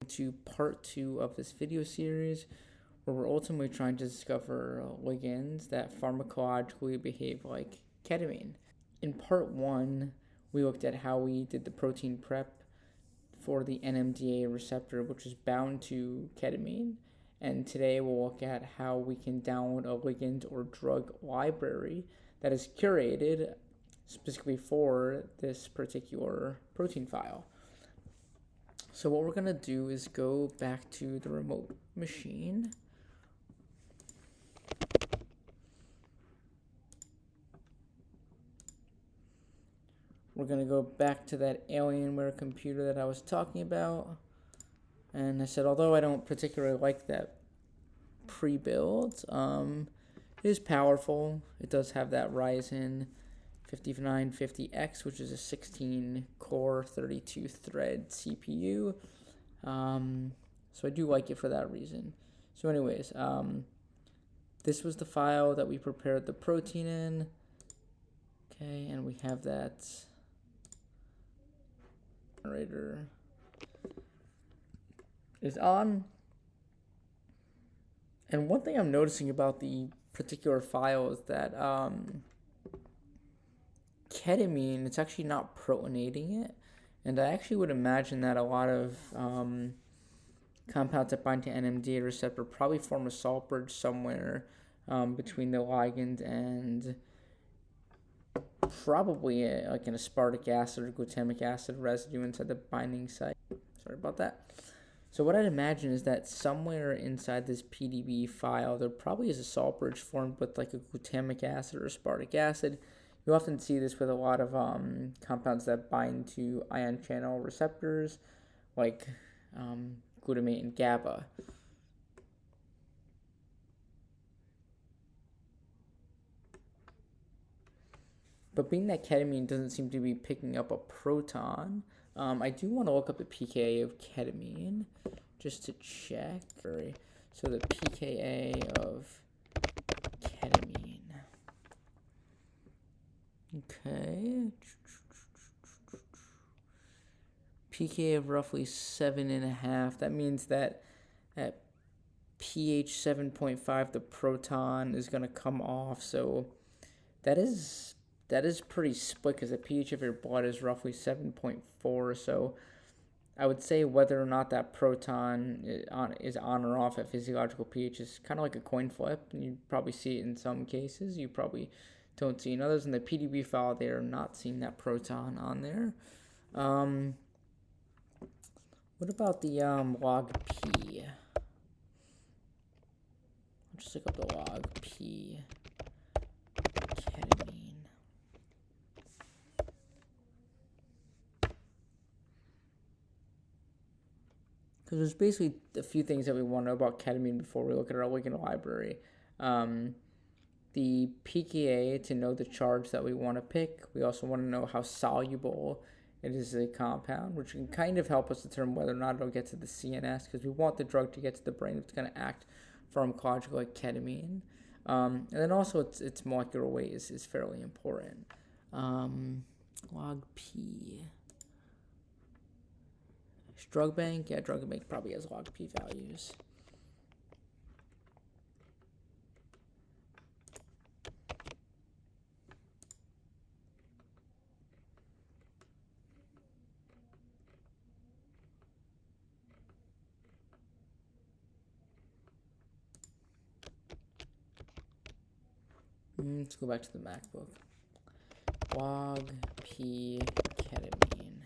To part 2 of this video series, where we're ultimately trying to discover ligands that pharmacologically behave like ketamine. In part 1, we looked at how we did the protein prep for the NMDA receptor, which is bound to ketamine. And today we'll look at how we can download a ligand or drug library that is curated specifically for this particular protein file. So what we're going to do is go back to the remote machine. We're going to go back to that Alienware computer that I was talking about. And I said, although I don't particularly like that pre-build, it is powerful. It does have that Ryzen 5950X, which is a 16-core, 32-thread CPU. So I do like it for that reason. So anyways, this was the file that we prepared the protein in. Okay, and we have that generator is on. And one thing I'm noticing about the particular file is that ketamine, it's actually not protonating it. And I actually would imagine that a lot of compounds that bind to NMDA receptor probably form a salt bridge somewhere between the ligand and probably like an aspartic acid or glutamic acid residue inside the binding site. Sorry about that. So what I'd imagine is that somewhere inside this PDB file, there probably is a salt bridge formed with like a glutamic acid or aspartic acid. You often see this with a lot of compounds that bind to ion channel receptors, like glutamate and GABA. But being that ketamine doesn't seem to be picking up a proton, I do want to look up the pKa of ketamine just to check. So the pKa of ketamine. Okay. pKa of roughly 7.5. That means that at pH 7.5, the proton is going to come off. So that is pretty split because the pH of your blood is roughly 7.4. So I would say whether or not that proton is on or off at physiological pH is kind of like a coin flip. And you probably see it in some cases. You probably don't see in others. In the PDB file, they are not seeing that proton on there. What about the log P? I'll just look up the log P ketamine. Because there's basically a few things that we want to know about ketamine before we look at our ligand library. The pKa to know the charge that we want to pick. We also want to know how soluble it is a compound, which can kind of help us determine whether or not it'll get to the CNS, because we want the drug to get to the brain if it's going to act pharmacologically like ketamine. And then also its molecular weight is fairly important. Log P. Drug bank? Yeah, drug bank probably has log P values. Let's go back to the MacBook. Log P ketamine.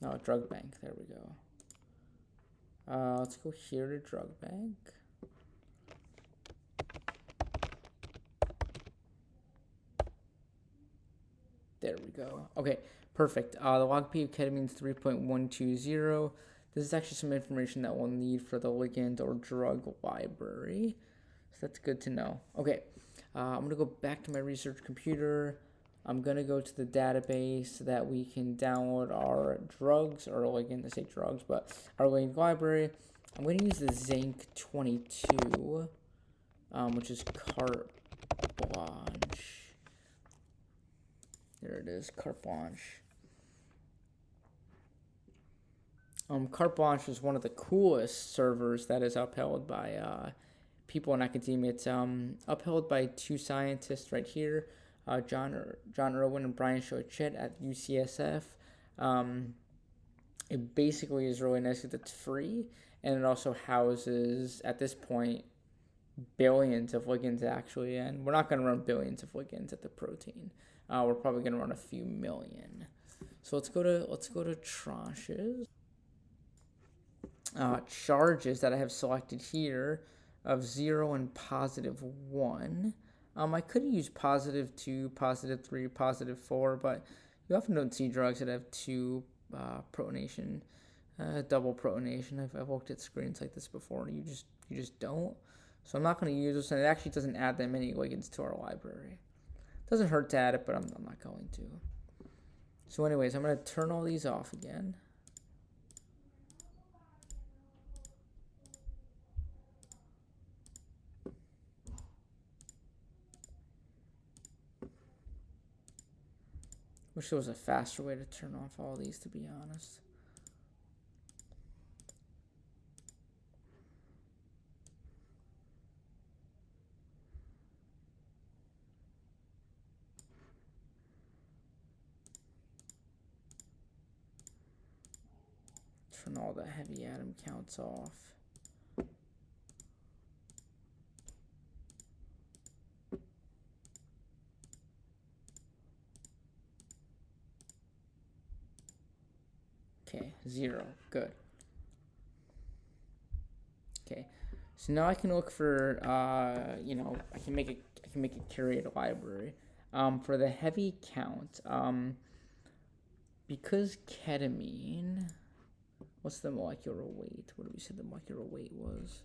Oh, drug bank. There we go. Let's go here to drug bank. There we go. Okay, perfect. The log P of ketamine is 3.120. This is actually some information that we'll need for the ligand or drug library. So that's good to know. Okay, I'm going to go back to my research computer. I'm going to go to the database so that we can download our drugs, or ligand, I say drugs, but our ligand library. I'm going to use the Zinc 22, which is carte blanche. it is, carte blanche. Carte blanche is one of the coolest servers that is upheld by people in academia. It's upheld by two scientists right here, John Irwin and Brian Chochet at UCSF. It basically is really nice because it's free, and it also houses, at this point, billions of ligands actually, and we're not going to run billions of ligands at the protein. We're probably going to run a few million. So let's go to tranches. Charges that I have selected here of 0 and positive 1. I could use positive 2, positive 3, positive 4, but you often don't see drugs that have 2 protonation, double protonation. I've looked at screens like this before, and you just don't. So I'm not going to use this, and it actually doesn't add that many ligands to our library. It doesn't hurt to add it, but I'm not going to. So anyways, I'm going to turn all these off again. Wish there was a faster way to turn off all these, to be honest. Turn all the heavy atom counts off. Okay, 0. Good. Okay, so now I can look for, I can make a curated library. For the heavy count, because ketamine, what's the molecular weight? What did we say the molecular weight was?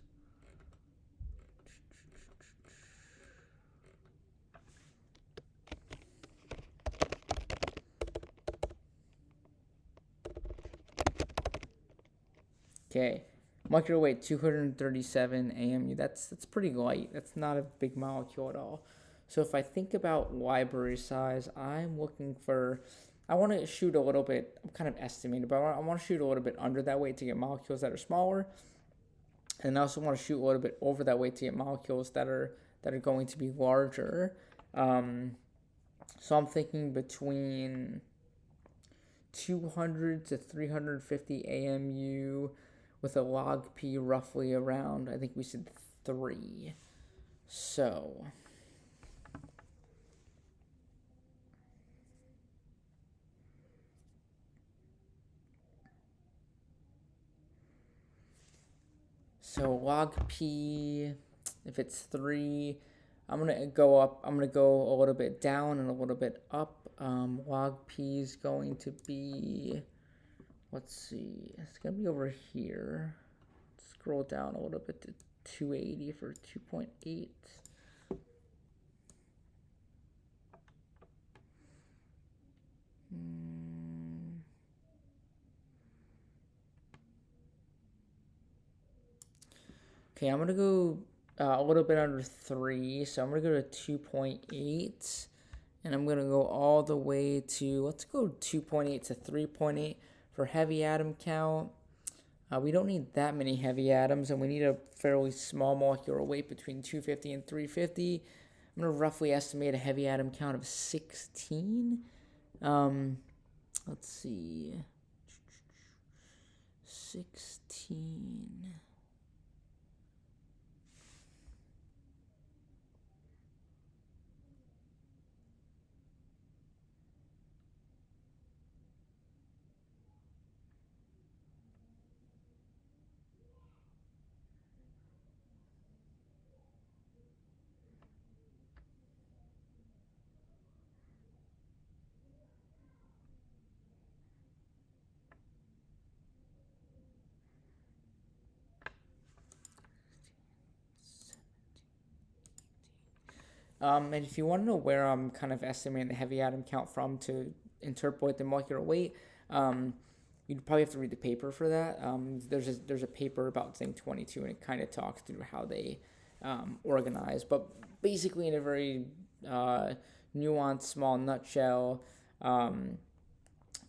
Okay, molecular weight 237 AMU. That's pretty light. That's not a big molecule at all. So if I think about library size, I'm looking for, I want to shoot a little bit, I'm kind of estimating, but I want to shoot a little bit under that weight to get molecules that are smaller. And I also want to shoot a little bit over that weight to get molecules that are going to be larger. So I'm thinking between 200 to 350 AMU with a log P roughly around, I think we said 3. So log P, if it's 3, I'm going to go up. I'm going to go a little bit down and a little bit up. Log P is going to be, let's see, it's going to be over here. Scroll down a little bit to 280 for 2.8. Okay, I'm going to go a little bit under 3, so I'm going to go to 2.8, and I'm going to go all the way to, let's go 2.8 to 3.8 for heavy atom count. We don't need that many heavy atoms, and we need a fairly small molecular weight between 250 and 350. I'm going to roughly estimate a heavy atom count of 16. Let's see. 16. And if you want to know where I'm kind of estimating the heavy atom count from to interpolate the molecular weight, you'd probably have to read the paper for that. There's a paper about zinc 22, and it kind of talks through how they organize. But basically, in a very nuanced, small nutshell,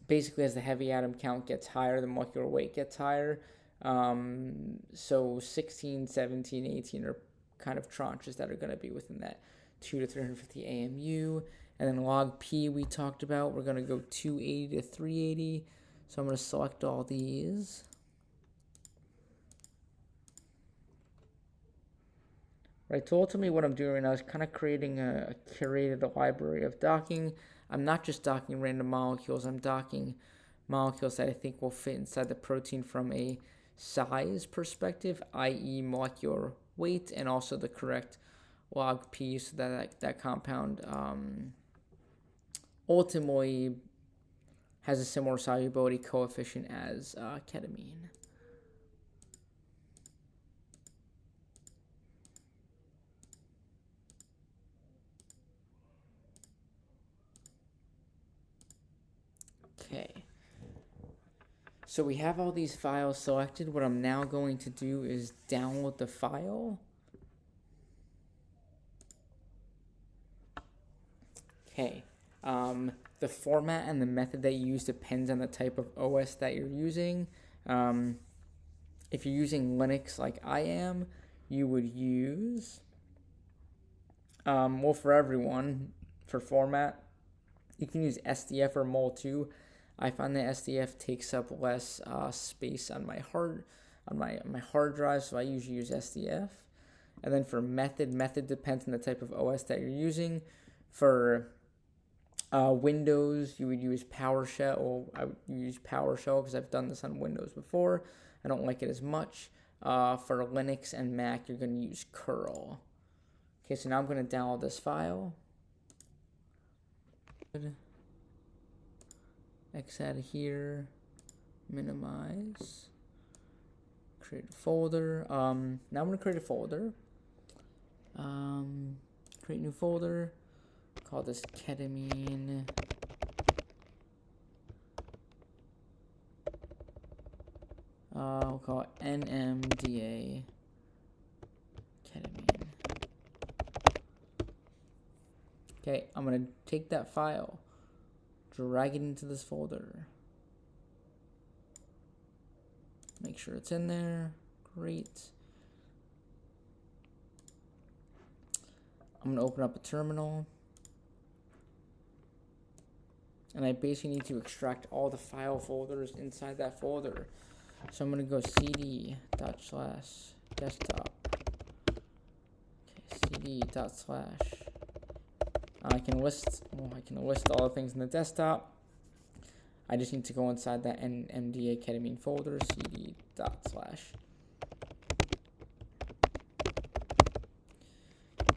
Basically, as the heavy atom count gets higher, the molecular weight gets higher. So 16, 17, 18 are kind of tranches that are going to be within that 2 to 350 AMU. And then log P we talked about, we're going to go 280 to 380. So I'm going to select all these. Right, so ultimately what I'm doing right now is kind of creating a curated library of docking. I'm not just docking random molecules, I'm docking molecules that I think will fit inside the protein from a size perspective, i.e. molecular weight, and also the correct log P, so that compound ultimately has a similar solubility coefficient as ketamine. Okay. So we have all these files selected. What I'm now going to do is download the file. Okay. The format and the method that you use depends on the type of OS that you're using. If you're using Linux like I am, you would use, well, for everyone, for format, you can use SDF or Mol2. I find that SDF takes up less space on my hard drive, so I usually use SDF. And then for method depends on the type of OS that you're using. For Windows, you would use PowerShell. Or I would use PowerShell because I've done this on Windows before. I don't like it as much. For Linux and Mac, you're going to use curl. Okay, so now I'm going to download this file. X out of here, minimize, create a folder. Now I'm going to create a folder. Create new folder. Call this ketamine. We'll call it NMDA ketamine. Okay, I'm going to take that file, drag it into this folder. Make sure it's in there. Great. I'm going to open up a terminal. And I basically need to extract all the file folders inside that folder. So I'm going to go cd./desktop. Okay, cd./ I can list all the things in the desktop. I just need to go inside that NMDA ketamine folder, cd./.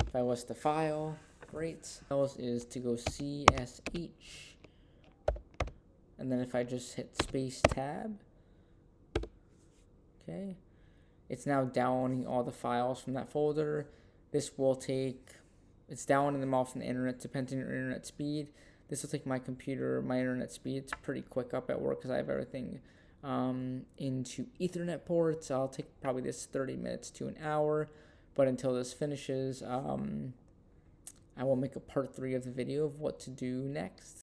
If I list the file, great. Else is to go CSH. And then if I just hit space tab, okay, it's now downloading all the files from that folder. This will take, it's downloading them all from the internet, depending on your internet speed. This will take my internet speed. It's pretty quick up at work because I have everything into Ethernet ports. I'll take probably this 30 minutes to an hour. But until this finishes, I will make a part 3 of the video of what to do next.